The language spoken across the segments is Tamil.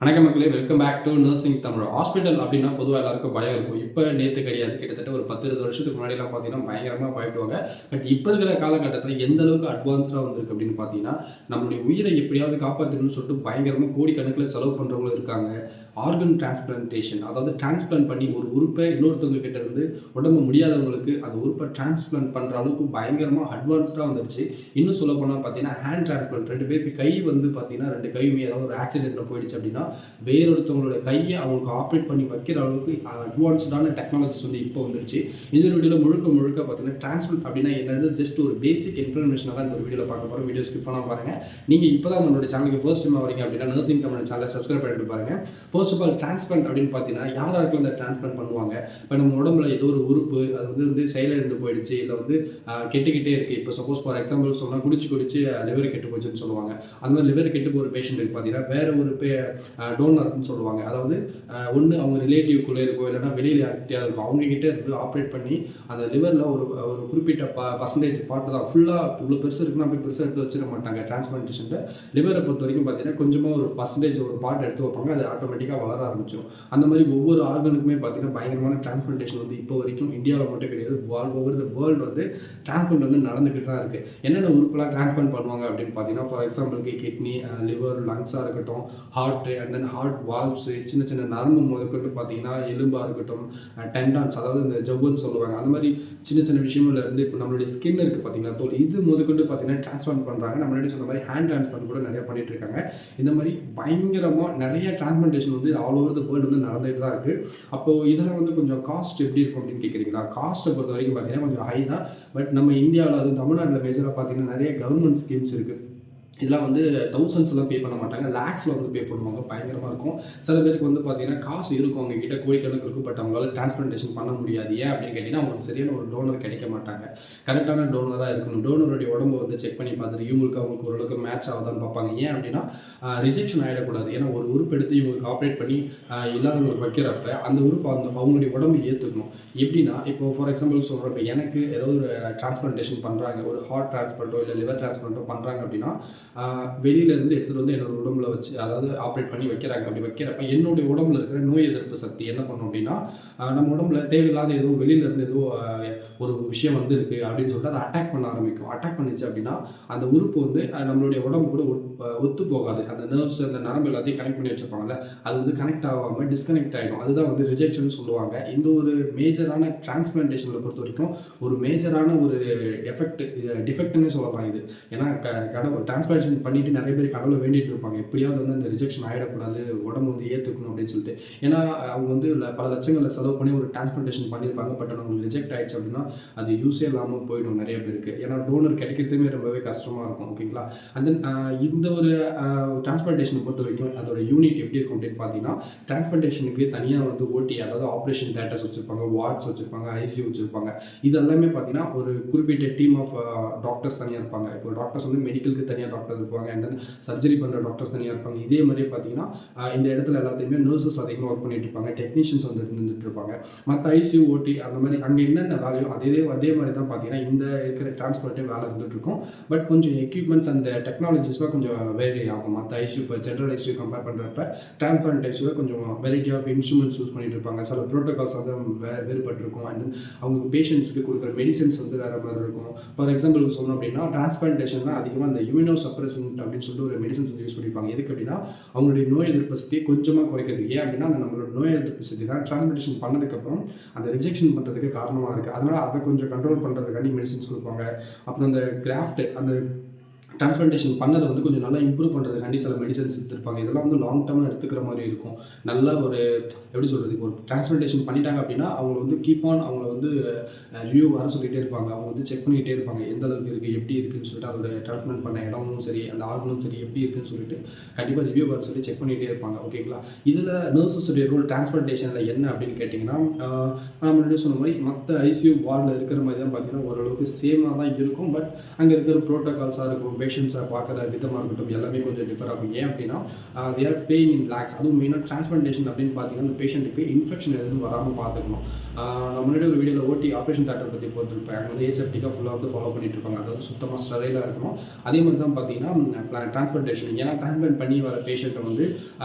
வணக்கம் மக்களே, welcome back to nursing Tamil. Hospital அப்படின்னா பொதுவாக எல்லாருக்கும் பயம் இருக்கும். இப்போ நேற்று கிடையாது, கிட்டத்தட்ட ஒரு 10-20 வருஷத்துக்கு முன்னாடிலாம் பார்த்தீங்கன்னா பயங்கரமாக பயப்படுவாங்க. பட் இப்போ இருக்கிற காலகட்டத்தில் எந்த அளவுக்கு அட்வான்ஸ்டாக வந்திருக்கு அப்படின்னு பார்த்தீங்கன்னா, நம்மளுடைய உயிரை எப்படியாவது காப்பாற்றணும்னு சொல்லிட்டு பயங்கரமாக கோடிக்கணக்கில் செலவு பண்ணுறவங்களும் இருக்காங்க. ஆர்கன் டிரான்ஸ்பிளான்டேஷன், அதாவது டிரான்ஸ்பிளான்ட் பண்ணி ஒரு உறுப்பை இன்னொருத்தவங்க கிட்ட இருந்து உடம்பு முடியாதவங்களுக்கு அந்த உறுப்பை டிரான்ஸ்பிளான்ட் பண்ணுற அளவுக்கு பயங்கரமாக அட்வான்ஸ்டாக வந்துருச்சு. இன்னும் சொல்ல போனால் பார்த்தீங்கன்னா ஹேண்ட் டிரான்ஸ்பிளான்ட், 2 பேருக்கு கை வந்து பார்த்தீங்கன்னா 2 கையுமே ஏதாவது ஒரு ஆக்சிடென்ட்டில் போயிடுச்சு அப்படின்னா வேறொருத்தவங்களோட கையை அவங்களுக்கு ஆப்ரேட் பண்ணி வைக்கிற அளவுக்கு அட்வான்ஸ்டான டெக்னாலஜிஸ் வந்து இப்போ வந்துருச்சு. இந்த வீடியோவில் முழுக்க பார்த்தீங்கன்னா டிரான்ஸ்பிளான்ட் அப்படின்னா என்னது ஜஸ்ட் ஒரு பேசிக் இன்ஃபர்மேஷனாக தான் இந்த ஒரு வீடியோவில் பார்க்க போகிறோம். வீடியோ ஸ்கிப் பண்ணாமல் பாருங்கள். நீங்கள் இப்போ தான் நம்மளோட சேனலுக்கு ஃபர்ஸ்ட் டைம் வரீங்க அப்படின்னா நர்சிங் தமிழ் சேனலை சப்ஸ்கிரைப் பண்ணிட்டு பாருங்கள். ஃபர்ஸ்ட் ஆஃப் ஆல் டிரான்ஸ்பிளான்ட் அப்படின்னு பார்த்தீங்கன்னா யாராருக்கும் அந்த டிரான்ஸ்பிளான்ட் பண்ணுவாங்க. இப்போ நம்ம உடம்புல ஏதோ ஒரு உறுப்பு அது வந்து செயலிழந்து போயிடுச்சு, இல்லை வந்து கெட்டுக்கிட்டே இருக்குது. இப்போ சப்போஸ் ஃபார் எக்ஸாம்பிள் சொன்னால் குடிச்சு லிவர் கெட்டு போச்சுன்னு சொல்லுவாங்க. அந்த மாதிரி லிவர் கெட்டு போகிற பேஷண்ட்டுக்கு பார்த்தீங்கன்னா வேற ஒரு டோனர்னு சொல்லுவாங்க. அதாவது ஒன்று அவங்க ரிலேட்டிவ்குள்ளே இருக்கும், இல்லைன்னா வெளியில் யார்கிட்டயாவது இருக்கும். அவங்ககிட்ட இருந்து ஆப்ரேட் பண்ணி அந்த லிவரில் ஒரு குறிப்பிட்ட பர்சன்டேஜ் பார்ட்டு தான் ஃபுல்லாக இவ்வளோ பெருசு இருக்குன்னா அப்படி பெருசாக எடுத்து வச்சிட மாட்டாங்க. டிரான்ஸ்பிளான்டேஷனில் லிவரை பொறுத்த வரைக்கும் பார்த்தீங்கன்னா கொஞ்சமாக ஒரு பர்சன்டேஜ் ஒரு பார்ட் எடுத்து வைப்பாங்க, அது ஆட்டோமேட்டிக்காக வளர ஆரம்பிச்சிடும். அந்த மாதிரி ஒவ்வொரு ஆர்கனுக்குமே பார்த்தீங்கன்னா பயங்கரமான டிரான்ஸ்பிளான்டேஷன் வந்து இப்போ வரைக்கும் இந்தியாவில் மட்டும் கிடையாது, ஆல் ஓவர் த வேர்ல்டு வந்து டிரான்ஸ்பிளான்ட் வந்து நடந்துக்கிட்டு தான் இருக்குது. என்னென்ன உறுப்புலாம் டிரான்ஸ்பிளான்ட் பண்ணுவாங்க அப்படின்னு பார்த்தீங்கன்னா ஃபார் எக்ஸாம்பிளுக்கு கிட்னி, லிவர், லங்ஸாக இருக்கட்டும், heart and then heart valves, சின்ன நரம்பு முதற்கொண்டு பார்த்தீங்கன்னா எலும்பாக இருக்கட்டும், டெண்டான்ஸ் அதாவது இந்த ஜவ்வுன்னு சொல்லுவாங்க, அந்த மாதிரி சின்ன விஷயங்கள்ல இருந்து இப்போ நம்மளுடைய ஸ்கின் இருக்குது பார்த்தீங்கன்னா தோல், இது முதற்கொண்டு பார்த்தீங்கன்னா டிரான்ஸ்பிளான்ட் பண்ணுறாங்க. நம்ம முன்னாடி சொன்ன மாதிரி ஹேண்ட் டிரான்ஸ்பிளான்ட் கூட நிறைய பண்ணிட்டு இருக்காங்க. இந்த மாதிரி பயங்கரமாக நிறைய டிரான்ஸ்பிளான்டேஷன் வந்து ஆல் ஓவர் த வேர்ல்டு வந்து நடந்துகிட்டு தான் இருக்குது. அப்போது இதெல்லாம் வந்து கொஞ்சம் காஸ்ட் எப்படி இருக்கும் அப்படின்னு கேட்குறீங்களா? காஸ்ட்டை பொறுத்த வரைக்கும் பார்த்தீங்கன்னா கொஞ்சம் ஹை தான். பட் நம்ம இந்தியாவில் அதுவும் தமிழ்நாட்டில் மேஜராக பார்த்தீங்கன்னா நிறைய கவர்மெண்ட் ஸ்கீம்ஸ் இருக்குது. இதெல்லாம் வந்து தௌசண்ட்ஸ்லாம் பே பண்ண மாட்டாங்க, லேக்ஸில் வந்து பே பண்ணுவாங்க. பயங்கரமாக இருக்கும். சில பேருக்கு வந்து பார்த்தீங்கன்னா காசு இருக்கும், அவங்க கிட்ட கோடிக்கணக்கு இருக்கும், பட் அவங்களால டிரான்ஸ்பிளான்டேஷன் பண்ண முடியாது. ஏன் அப்படின்னு கேட்டிங்கன்னா அவங்களுக்கு சரியான ஒரு டோனர் கிடைக்க மாட்டாங்க. கரெக்டான டோனராக இருக்கணும். டோனருடைய உடம்பை வந்து செக் பண்ணி பார்த்துட்டு இவங்களுக்கு அவங்களுக்கு ஓரளவுக்கு மேட்ச் ஆகுதான்னு பார்ப்பாங்க. ஏன் அப்படின்னா ரிஜெக்ஷன் ஆகிடக்கூடாது. ஏன்னா ஒரு உறுப்பு எடுத்து இவங்களுக்கு ஆப்ரேட் பண்ணி இல்லாதவங்களுக்கு வைக்கிறப்ப அந்த உறுப்பு அவங்களுடைய உடம்பு ஏற்றுக்கணும். எப்படின்னா இப்போ ஃபார் எக்ஸாம்பிள் சொல்கிறேன், இப்போ எனக்கு ஏதாவது ஒரு டிரான்ஸ்பிளான்டேஷன் பண்ணுறாங்க, ஒரு ஹார்ட் டிரான்ஸ்பிளான்ட்டோ இல்லை லிவர் டிரான்ஸ்பிளான்ட்டோ பண்ணுறாங்க அப்படின்னா வெளியிலேருந்து எடுத்துகிட்டு வந்து என்னோடய உடம்புல வச்சு அதாவது ஆப்ரேட் பண்ணி வைக்கிறாங்க. அப்படி வைக்கிறப்ப என்னுடைய உடம்புல இருக்கிற நோய் எதிர்ப்பு சக்தி என்ன பண்ணும் அப்படின்னா நம்ம உடம்புல தேவையில்லாத ஏதோ வெளியிலேருந்து ஏதோ ஒரு விஷயம் வந்து இருக்குது அப்படின்னு சொல்லிட்டு அதை அட்டாக் பண்ண ஆரம்பிக்கும். அட்டாக் பண்ணிச்சு அப்படின்னா அந்த உறுப்பு வந்து நம்மளுடைய உடம்பு கூட ஒத்து போகாது. அந்த நர்வ்ஸ், அந்த நரம்பு எல்லாத்தையும் கனெக்ட் பண்ணி வச்சுருப்பாங்கல்ல, அது வந்து கனெக்ட் ஆகாமல் டிஸ்கனெக்ட் ஆகிடும். அதுதான் வந்து ரிஜெக்ஷன் சொல்லுவாங்க. இந்த ஒரு மேஜரான டிரான்ஸ்பிளான்டேஷனில் பொறுத்த வரைக்கும் ஒரு மேஜரான ஒரு டிஃபெக்ட்னே சொல்லலாம் இது. ஏன்னா கடவுள் டிரான்ஸ்பிளான்டேஷன் பண்ணிட்டு நிறைய பேர் கடவுளை வேண்டிட்டு இருப்பாங்க, எப்படியாவது வந்து அந்த ரிஜெக்ஷன் ஆகிடக்கூடாது, உடம்பு வந்து ஏற்றுக்கணும் அப்படின்னு சொல்லிட்டு. ஏன்னா அவங்க வந்து பல லட்சங்களில் செலவு பண்ணி ஒரு டிரான்ஸ்பிளான்டேஷன் பண்ணியிருப்பாங்க, பட் அவங்களுக்கு ரிஜெக்ட் ஆகிடுச்சு அப்படின்னா அது யூஸே இல்லாமல் போயிடும் நிறைய பேருக்கு. ஏன்னா டோனர் கிடைக்கிறதுமே ரொம்பவே கஷ்டமாக இருக்கும். ஓகேங்களா? அண்ட் தென் இந்த ஒரு டிரான்ஸ்பிளான்டேஷனை பொறுத்த வரைக்கும் அதோட யூனிட் எப்படி இருக்கும் அப்படின்னு பார்த்தீங்கன்னா டிரான்ஸ்பிளான்டேஷனுக்கு தனியாக வந்து ஓடி அதாவது ஆப்ரேஷன் தேட்டர்ஸ் வச்சுருப்பாங்க, வார்ட்ஸ் வச்சுருப்பாங்க, ஐசியூ வச்சுருப்பாங்க. இது எல்லாமே பார்த்தீங்கன்னா ஒரு குறிப்பிட்ட டீம் ஆஃப் டாக்டர்ஸ் தனியாக இருப்பாங்க. இப்போ டாக்டர்ஸ் வந்து மெடிக்கலுக்கு தனியாக டாக்டர் இருப்பாங்க, அண்ட் தென் சர்ஜரி பண்ணுற டாக்டர்ஸ் தனியாக இருப்பாங்க. இதே மாதிரி பார்த்தீங்கன்னா இந்த இடத்துல எல்லாத்தையுமே நர்சஸ் அதிகமாக ஒர்க் பண்ணிட்டு இருப்பாங்க, டெக்னீஷியன்ஸ் வந்து இருந்துட்டு இருப்பாங்க. மற்ற ஐசியூ, ஓடி அந்த மாதிரி அங்கே என்னென்ன வேலையோ அதே மாதிரி தான் பார்த்தீங்கன்னா இந்த இருக்கிற டிரான்ஸ்பிளான்ட்டே வேலை இருந்துட்டு இருக்கும். பட் கொஞ்சம் எக்யூப்மெண்ட்ஸ் அந்த டெக்னாலஜிஸ்லாம் கொஞ்சம் வேரி ஆகும். மற்ற ஐசியூ இப்போ ஜென்ரல் ஐசியூ கம்பேர் பண்ணுறப்ப டிரான்ஸ்பிளான்ட் ஐசியூவில் கொஞ்சம் வெரைட்டி ஆஃப் இன்ஸ்ட்ருமெண்ட்ஸ் யூஸ் பண்ணிட்டு இருப்பாங்க. சில ப்ரோட்டோகால்ஸ் வந்து வேறுபட்டு இருக்கும். அண்ட் தென் அவங்க பேஷண்ட்ஸ்க்கு கொடுக்குற மெடிசன்ஸ் வந்து வேறு மாதிரி இருக்கும். ஃபார் எக்ஸாம்பிள் சொன்னோம் அப்படின்னா டிரான்ஸ்பிளான்டேஷன் தான் அதிகமாக அந்த இம்யூனோ சப்ரசன்ட் அப்படின்னு சொல்லிட்டு ஒரு மெடிசன்ஸ் வந்து யூஸ் பண்ணிப்பாங்க. எதுக்கு அப்படின்னா அவங்களுடைய நோய் எதிர்ப்பு சக்தியை கொஞ்சமாக குறைக்கிறது. ஏன் அப்படின்னா அந்த நம்மளோட நோய் எதிர்ப்பு சக்தி தான் டிரான்ஸ்பிளான்டேஷன் பண்ணதுக்கப்புறம் அந்த ரிஜெக்ஷன் பண்ணுறதுக்கு காரணமாக இருக்குது. அதனால் அதை கொஞ்சம் கண்ட்ரோல் பண்ணுறதுக்காண்டி மெடிசன்ஸ் கொடுப்பாங்க. அப்புறம் அந்த கிராஃப்ட் அந்த டிரான்ஸ்பிளான்டேஷன் பண்ணதை வந்து கொஞ்சம் நல்லா இம்ப்ரூவ் பண்ணுறதுக்காண்டி சில மெடிசன்ஸ் எடுத்துருப்பாங்க. இதெல்லாம் வந்து லாங் டர்மாக எடுத்துக்கிற மாதிரி இருக்கும். நல்ல ஒரு எப்படி சொல்கிறது, இப்போ ஒரு டிரான்ஸ்பிளான்டேஷன் பண்ணிட்டாங்க அப்படின்னா அவங்க வந்து கீப் ஆன் அவங்கள வந்து ரிவ்யூ வர சொல்லிகிட்டே இருப்பாங்க. அவங்க வந்து செக் பண்ணிகிட்டே இருப்பாங்க, எந்த அளவுக்கு இருக்குது, எப்படி இருக்குதுன்னு சொல்லிட்டு அதோட டிரான்ஸ்பிளான்ட் பண்ண இடமும் சரி அந்த ஆர்கனும் சரி எப்படி இருக்குதுன்னு சொல்லிட்டு கண்டிப்பாக ரிவ்யூ வர சொல்லி செக் பண்ணிகிட்டே இருப்பாங்க. ஓகேங்களா? இதில் நர்சஸுடைய ரோல் டிரான்ஸ்பிளான்டேஷனில் என்ன அப்படின்னு கேட்டிங்கன்னா நான் முன்னாடி சொன்ன மாதிரி மற்ற ஐசியூ வார்டில் இருக்கிற மாதிரி தான் பார்த்தீங்கன்னா ஓரளவுக்கு சேமாக தான் இருக்கும். பட் அங்கே இருக்கிற ப்ரோட்டோகால்ஸாக இருக்கும், பேஷண்ட்ஸை பார்க்குற விதமாக இருக்கட்டும் எல்லாமே கொஞ்சம் டிஃபர் ஆகும். ஏன் அப்படின்னா தே ஆர் பேயிங் இன் லேக்ஸ். அதுவும் மெயினாக டிரான்ஸ்பிளான்டேஷன் அப்படின்னு பார்த்தீங்கன்னா அந்த பேஷண்ட்டுக்கு இன்ஃபெக்ஷன் எதுவும் வராமல் பார்த்துக்கணும். நான் முன்னாடி ஒரு வீடியோவில் ஓடி ஆப்ரேஷன் தேட்டர் பற்றி போட்டுருப்பேன். அங்கே வந்து ஏசெப்டிக்காக ஃபுல்லாக வந்து ஃபாலோ பண்ணிட்டு இருப்பாங்க. அதாவது சுத்தமாக ஸ்டெரைலாக இருக்கணும். அதே மாதிரி தான் பார்த்தீங்கன்னா டிரான்ஸ்பிளான்டேஷன். ஏன்னா டிரான்ஸ்பிளான்ட் பண்ணி வர பேஷண்ட்டை வந்து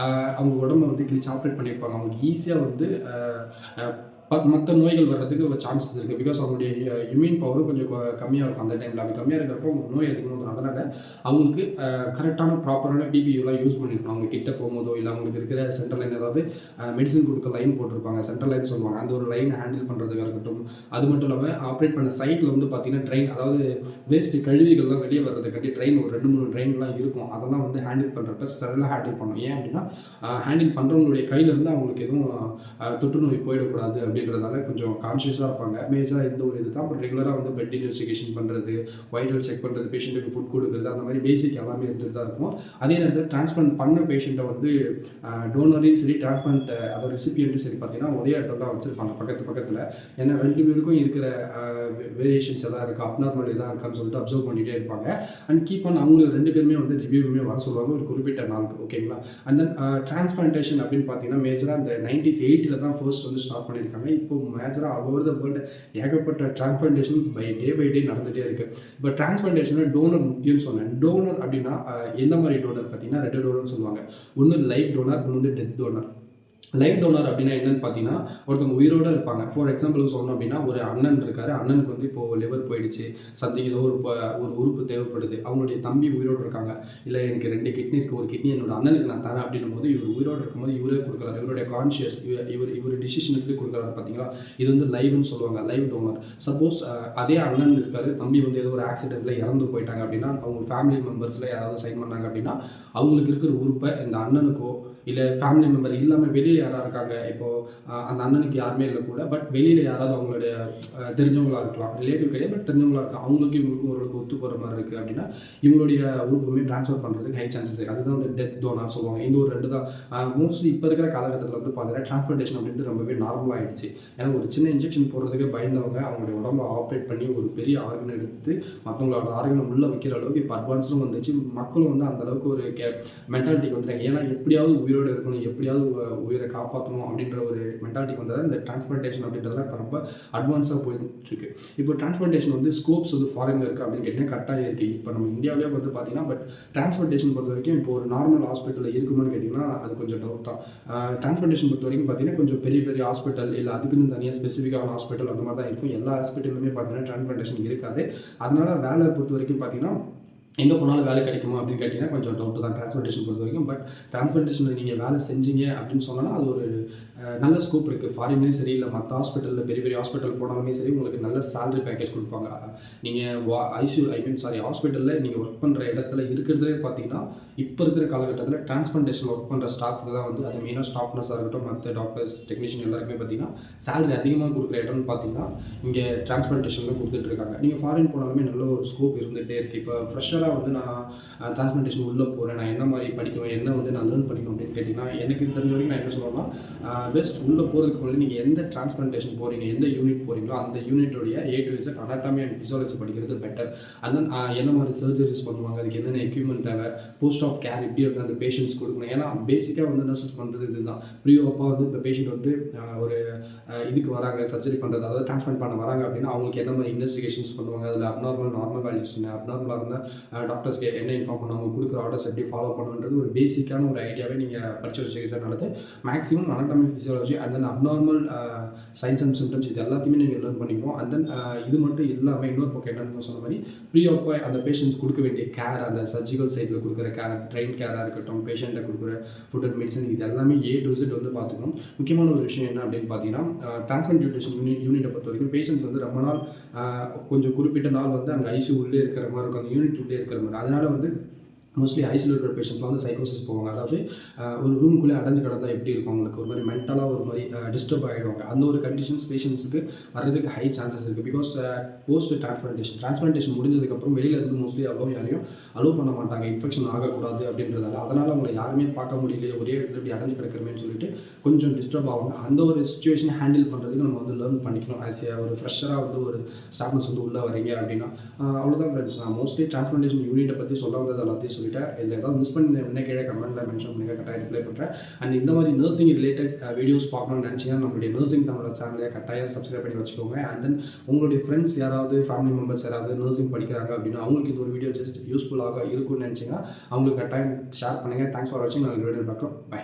அவங்க உடம்பை வந்து கிழிச்சு ஆப்ரேட் பண்ணியிருப்பாங்க. அவங்களுக்கு ஈஸியாக வந்து மற்ற நோய்கள் வர்றதுக்கு ஒரு சான்சஸ் இருக்குது. பிகாஸ் அவங்களுடைய இம்யூன் பவரும் கொஞ்சம் கம்மியாக இருக்கும் அந்த டைமில். அது கம்மியாக இருக்கிறப்போ அவங்க நோய் அதிகமாக வரும். அதனால் அவங்களுக்கு கரெக்டான ப்ராப்பரான பிபியூலாம் யூஸ் பண்ணியிருக்கணும். அவங்க கிட்ட போகும்போதோ இல்லை அவங்களுக்கு இருக்கிற சென்ட்ரல் லைன் ஏதாவது மெடிசன் கொடுக்க லைன் போட்டிருப்பாங்க, சென்ட்ரல் லைன் சொல்லுவாங்க. அந்த ஒரு லைன் ஹேண்டில் பண்ணுறதுக்காக இருக்கட்டும். அது மட்டும் இல்லாமல் ஆப்ரேட் பண்ண சைட்டில் வந்து பார்த்தீங்கன்னா ட்ரெயின், அதாவது வேஸ்ட் கழிவுகள்லாம் வெளியே வர்றதுக்காட்டி ட்ரெயின் ஒரு 2-3 ட்ரெயின்லாம் இருக்கும். அதெல்லாம் வந்து ஹேண்டில் பண்ணுறப்ப ஸ்டெரலாக ஹேண்டில் பண்ணணும். ஏன் அப்படின்னா ஹேண்டில் பண்ணுறவங்களுடைய கையிலேருந்து அவங்களுக்கு எதுவும் தொற்று நோய் போயிடக்கூடாது அப்படின்றதால கொஞ்சம் கான்ஷியஸாக இருப்பாங்க. மேஜராக இந்த ஒரு இது தான். அப்புறம் ரெகுலராக வந்து பிளட் இன்வெஸ்டிகேஷன் பண்ணுறது, வைட்டல் செக் பண்ணுறது, பேஷண்ட்டுக்கு ஃபுட் கொடுக்குறது, அந்த மாதிரி பேசிக் எல்லாமே இருந்துட்டு தான் இருக்கும். அதே நேரத்தில் டிரான்ஸ்பிளான்ட் பண்ண பேஷண்ட்டை வந்து டோனரையும் சரி டிரான்ஸ்பிளான்ட் அதோட ரெசிபியன்ட்டும் சரி பார்த்தீங்கன்னா ஒரே இடத்துல தான் வச்சுருப்பாங்க பக்கத்தில். ஏன்னா 2 பேருக்கும் இருக்கிற வேரியேஷன்ஸ் எதாவது இருக்குது, அப்நார்மல் எதாவது இருக்கான்னு சொல்லிட்டு அப்சர்வ் பண்ணிகிட்டே இருப்பாங்க. அண்ட் கீப் ஆன் அவங்களுக்கு 2 பேருமே வந்து ரிவ்யூவுமே வர சொல்லுவாங்க ஒரு குறிப்பிட்ட நாளுக்கு. ஓகேங்களா? அண்ட் தென் டிரான்ஸ்பிளான்டேஷன் அப்படின்னு பார்த்தீங்கன்னா மேஜராக அந்த 90s 80s தான் ஃபர்ஸ்ட் வந்து ஸ்டார்ட் பண்ணியிருக்காங்க. இப்போ மேஜராக ஓவர் த வேர்ல்டு ஏகப்பட்ட டிரான்ஸ்பிளான்டேஷன் பை டே நடந்துகிட்டே இருக்குது. இப்போ டிரான்ஸ்பிளான்டேஷனில் டோனர் முக்கியம்னு சொன்னேன். டோனர் அப்படின்னா எந்த மாதிரி டோனர் பார்த்தீங்கன்னா 2 டோனர்னு சொல்லுவாங்க. ஒன்று லைவ் டோனர், இன்னொன்று டெத் டோனர். லைவ் டோனர் அப்படின்னா என்னன்னு பார்த்தீங்கன்னா ஒருத்தவங்க உயிரோடு இருப்பாங்க. ஃபார் எக்ஸாம்பிளுக்கு சொல்லணும் அப்படின்னா ஒரு அண்ணன் இருக்காரு. அண்ணனுக்கு வந்து இப்போது லிவர் போயிடுச்சு, சம்திங் ஏதோ ஒரு உறுப்பு தேவைப்படுது. அவங்களுடைய தம்பி உயிரோடு இருக்காங்க. இல்லை எனக்கு 2 கிட்னி இருக்குது, ஒரு கிட்னி என்னோட அண்ணனுக்கு நான் தரேன் அப்படின்னும் போது இவர் உயிரோடு இருக்கும்போது இவரே கொடுக்குறாரு. இவருடைய கான்ஷியஸ் இவர் டிசிஷன் எடுத்து கொடுக்குறாரு. பார்த்தீங்களா? இது வந்து லைவ்னு சொல்லுவாங்க, லைவ் டோனர். சப்போஸ் அதே அண்ணன் இருக்காரு, தம்பி வந்து ஏதோ ஒரு ஆக்சிடென்ட்டில் இறந்து போயிட்டாங்க அப்படின்னா அவங்க ஃபேமிலி மெம்பர்ஸில் யாராவது சைன் பண்ணாங்க அப்படின்னா அவங்களுக்கு இருக்கிற உறுப்பை இந்த அண்ணனுக்கோ இல்லை ஃபேமிலி மெம்பர் இல்லாமல் வெளியே யாராக இருக்காங்க, இப்போது அந்த அண்ணனுக்கு யாருமே இல்லை கூட, பட் வெளியில் யாராவது அவங்களுடைய தெரிஞ்சவங்களாக இருக்கலாம், ரிலேட்டிவ் கிடையாது பட் தெரிஞ்சவங்களாக இருக்கலாம், அவங்களுக்கு இவங்களுக்கும் ஓரளவுக்கு ஒத்து போகிற மாதிரி இருக்குது அப்படின்னா இவங்களுடைய உறுப்புமே ட்ரான்ஸ்ஃபர் பண்ணுறதுக்கு ஹை சான்சஸ் இருக்குது. அதுதான் வந்து டெத் டோனர் சொல்லுவாங்க. இந்த ஒரு 2 தான் மோஸ்ட்லி இப்போ இருக்கிற காலகட்டத்தில் வந்து பார்த்தீங்கன்னா டிரான்ஸ்பிளான்டேஷன் அப்படின்றது ரொம்பவே நார்மலாக ஆகிடுச்சு. ஏன்னா ஒரு சின்ன இன்ஜெக்ஷன் போடுறதுக்கு பயந்தவங்க அவங்களுடைய உடம்பை ஆப்ரேட் பண்ணி ஒரு பெரிய ஆர்கன் எடுத்து மற்றவங்களோட ஆர்கனை உள்ளே வைக்கிற அளவுக்கு இப்போ அட்வான்ஸும் வந்துச்சு. மக்களும் வந்து அந்தளவுக்கு ஒரு மென்டாலிட்டிக்கு வந்துட்டாங்க. ஏன்னா எப்படியாவது உயிரோடு இருக்கணும், எப்படியாவது உயிரை காப்பாற்றணும் அப்படின்ற ஒரு மென்டாலிட்டிக்கு வந்தது இந்த டிரான்ஸ்பிளான்டேஷன் அப்படின்றதுலாம் இப்போ ரொம்ப அட்வான்ஸாக போயிட்டுருக்கு. இப்போ டிரான்ஸ்பிளான்டேஷன் வந்து ஸ்கோப்ஸ் வந்து ஃபாரினில் இருக்குது அப்படின்னு கேட்டிங்கன்னா கரெக்டாக இருக்குது. இப்போ நம்ம இந்தியாவிலே வந்து பார்த்தீங்கன்னா பட் டிரான்ஸ்பிளான்டேஷன் பொறுத்த வரைக்கும் இப்போ ஒரு நார்மல் ஹாஸ்பிட்டலில் இருக்குமான்னு கேட்டிங்கன்னா அது கொஞ்சம் டவுட் தான். டிரான்ஸ்பிளான்டேஷன் பொறுத்த வரைக்கும் பார்த்தீங்கன்னா கொஞ்சம் பெரிய பெரிய ஹாஸ்பிட்டல் இல்லை அதுக்குன்னு தனியாக ஸ்பெசிஃபிக்கான ஹாஸ்பிட்டல் அந்த மாதிரி தான் இருக்கும். எல்லா ஹாஸ்பிட்டலுமே பார்த்தீங்கன்னா டிரான்ஸ்பிளான்டேஷன் இருக்காது. அதனால் வேலை பொறுத்த வரைக்கும் பார்த்தீங்கன்னா எங்கே போனாலும் வேலை கிடைக்குமா அப்படின்னு கேட்டிங்கன்னா கொஞ்சம் டவுட்டு தான் டிரான்ஸ்பிளான்டேஷன் பொறுத்த வரைக்கும். பட் டிரான்ஸ்பிளான்டேஷனில் நீங்கள் வேலை செஞ்சீங்க அப்படின்னு சொன்னால் அது ஒரு நல்ல ஸ்கோப் இருக்குது. ஃபாரின்லேயும் சரி இல்லை மற்ற ஹாஸ்பிட்டலில் பெரிய பெரிய ஹாஸ்பிட்டல் போனாலுமே சரி உங்களுக்கு நல்ல சேலரி பேக்கேஜ் கொடுப்பாங்க. நீங்கள் ஹாஸ்பிட்டலில் நீங்கள் ஒர்க் பண்ணுற இடத்துல இருக்கிறதுலே பார்த்தீங்கன்னா இப்போ இருக்கிற காலகட்டத்தில் டிரான்ஸ்பிளான்டேஷன் ஒர்க் பண்ணுற ஸ்டாஃப்க்கு தான் வந்து அது மெயினாக ஸ்டாஃப் நர்ஸாக இருக்கட்டும் மற்ற டாக்டர்ஸ் டெக்னீஷியன் எல்லாருக்குமே பார்த்தீங்கன்னா சேலரி அதிகமாக கொடுக்குற இடம்னு பார்த்தீங்கன்னா இங்கே டிரான்ஸ்பிளான்டேஷனில் கொடுத்துட்ருக்காங்க. நீங்கள் ஃபாரின் போனாலுமே நல்ல ஒரு ஸ்கோப் இருந்துகிட்டே இருக்குது. இப்போ ஃப்ரெஷராக வந்து நான் டிரான்ஸ்பிளான்டேஷன் உள்ளே போகிறேன், நான் என்ன மாதிரி படிக்கணும், என்ன வந்து நான் லேர்ன் பண்ணிக்கணும் அப்படின்னு கேட்டிங்கன்னா எனக்கு தெரிஞ்ச வரைக்கும் நான் என்ன சொல்லுவேன்னா பெஸ்ட் உள்ளே போகிறதுக்கு முன்னாடி நீங்கள் எந்த டிரான்ஸ்பிளான்டேஷன் போகிறீங்க, எந்த யூனிட் போகிறீங்களோ அந்த யூனிட்டோடைய A to Z anatomy and physiology படிக்கிறது பெட்டர். அண்ட் தென் என்ன மாதிரி சர்ஜரிஸ் பண்ணுவாங்க, அதுக்கு என்னென்ன எக்யூப்மெண்ட் தேவை, போஸ்ட் ஆஃப் கேர் எப்படி வந்து அந்த பேஷண்ட்ஸ் கொடுக்கணும். ஏன்னா பேசிக்காக வந்து நர்சஸ் பண்ணுறது இதுதான். ப்ரீஓப்பாக வந்து இப்போ பேஷண்ட் வந்து ஒரு இதுக்கு வராங்க சர்ஜரி பண்ணுறது, அதாவது டிரான்ஸ்பிளான்ட் பண்ண வராங்க அப்படின்னா அவங்களுக்கு என்ன மாதிரி இன்வெஸ்டிகேஷன்ஸ் பண்ணுவாங்க, அதில் நார்மல் வேல்யூஸ் என்ன, அப்நார்மலாக இருந்தால் டாக்டர்ஸ்க்கு என்ன இன்ஃபார்ம் பண்ணுவாங்க, கொடுக்குற ஆர்டர்ஸ் எப்படி ஃபாலோ பண்ணுன்றது ஒரு பேசிக்கான ஒரு ஐடியாவே நீங்கள் படிச்சு வச்சுக்கிறதுனால maximum anatomy physiology and then abnormal signs and symptoms இது எல்லாத்தையுமே நீங்கள் லேர்ன் பண்ணிக்குவோம். அண்ட் தென் இது மட்டும் இல்லாமல் இன்னொரு பக்கம் என்னென்னு சொன்ன மாதிரி ப்ரீஆப்பா அந்த பேஷண்ட்ஸ் கொடுக்க வேண்டிய கேர், அந்த சர்ஜிக்கல் சைட்டில் கொடுக்குற கேர், ட்ரெயின் கேராக இருக்கட்டும், பேஷண்ட்டை கொடுக்குற ஃபுட் அண்ட் மெடிசன் இது எல்லாமே A to Z வந்து பார்த்துக்கணும். முக்கியமான ஒரு விஷயம் என்ன அப்படின்னு பார்த்தீங்கன்னா டிரான்ஸ்பிளான்டேஷன் யூனிட்டை பொறுத்த வரைக்கும் பேஷண்ட்ஸ் வந்து ரொம்ப நாள் கொஞ்சம் குறிப்பிட்ட நாள் வந்து அங்கே ஐசியூ உள்ளே இருக்கிற மாதிரி இருக்கும், அந்த யூனிட் உள்ளே இருக்கிற மாதிரி. அதனால் வந்து மோஸ்ட்லி ஐசோலேட்டட் பேஷண்ட்ஸ்லாம் வந்து சைக்கோசிஸ் போவாங்க. அதாவது ஒரு ரூம்குள்ளே அடைஞ்சு கிடந்தா எப்படி இருக்கும் அவங்களுக்கு ஒரு மாதிரி மென்டலாக ஒரு மாதிரி டிஸ்டர்ப் ஆகிடுவாங்க. அந்த ஒரு கண்டிஷன்ஸ் பேஷண்ட்ஸுக்கு வர்றதுக்கு ஹை சான்சஸ் இருக்குது. பிகாஸ் போஸ்ட் டிரான்ஸ்பிளான்டேஷன் முடிஞ்சதுக்கப்புறம் வெளியில் இருந்து மோஸ்ட்லி அவ்வளோ யாரையும் அலோவ் பண்ண மாட்டாங்க. இன்ஃபெக்ஷன் ஆகக்கூடாது அப்படின்றதால. அதனால் அவங்களை யாருமே பார்க்க முடியலையே, ஒரே இடத்துல இப்படி அடைஞ்சு கிடக்கிறமேன்னு சொல்லிட்டு கொஞ்சம் டிஸ்டர்ப் ஆவாங்க. அந்த ஒரு சுச்சுவேஷனை ஹேண்டில் பண்ணுறதுக்கு நம்ம வந்து லேர்ன் பண்ணிக்கணும். ஆஸ் ஏ ஒரு ஃப்ரெஷராக வந்து ஒரு ஸ்டாஃப்னஸ் வந்து உள்ளே வரீங்க அப்படின்னா அவ்வளோதான் ஃப்ரெண்ட்ஸ். நான் மோஸ்ட்லி டிரான்ஸ்பிளான்டேஷன் யூனிட்டை பற்றி சொல்ல வந்தது எல்லாத்தையும் சொல்லிட்டேன். இதில் ஏதாவது மிஸ் பண்ணி என்ன கீழே கமெண்ட்டில் மென்ஷன் பண்ணுங்க, கட்டாயம் ரிப்ளை பண்ணுறேன். அண்ட் இந்த மாதிரி நர்சிங் ரிலேட்டட் வீடியோஸ் பார்க்கணும்னு நினச்சிங்கன்னா நம்மளுடைய நர்சிங் தமிழோட சேனலை கட்டாயம் சப்ஸ்கிரைப் பண்ணி வச்சுக்கோங்க. அண்ட் தென் உங்களுடைய ஃப்ரெண்ட்ஸ் யாராவது ஃபேமிலி மெம்பர்ஸ் யாராவது நர்சிங் படிக்கிறாங்க அப்படின்னா அவங்களுக்கு இந்த ஒரு வீடியோ ஜஸ்ட் யூஸ்ஃபுல்லாக இருக்கும்னு நினச்சிங்கன்னா அவங்களுக்கு கட்டாயம் ஷேர் பண்ணுங்கள். தேங்க்ஸ் ஃபார் வாட்சிங். நாளைக்கு வீடியோ பார்க்கலாம். பை.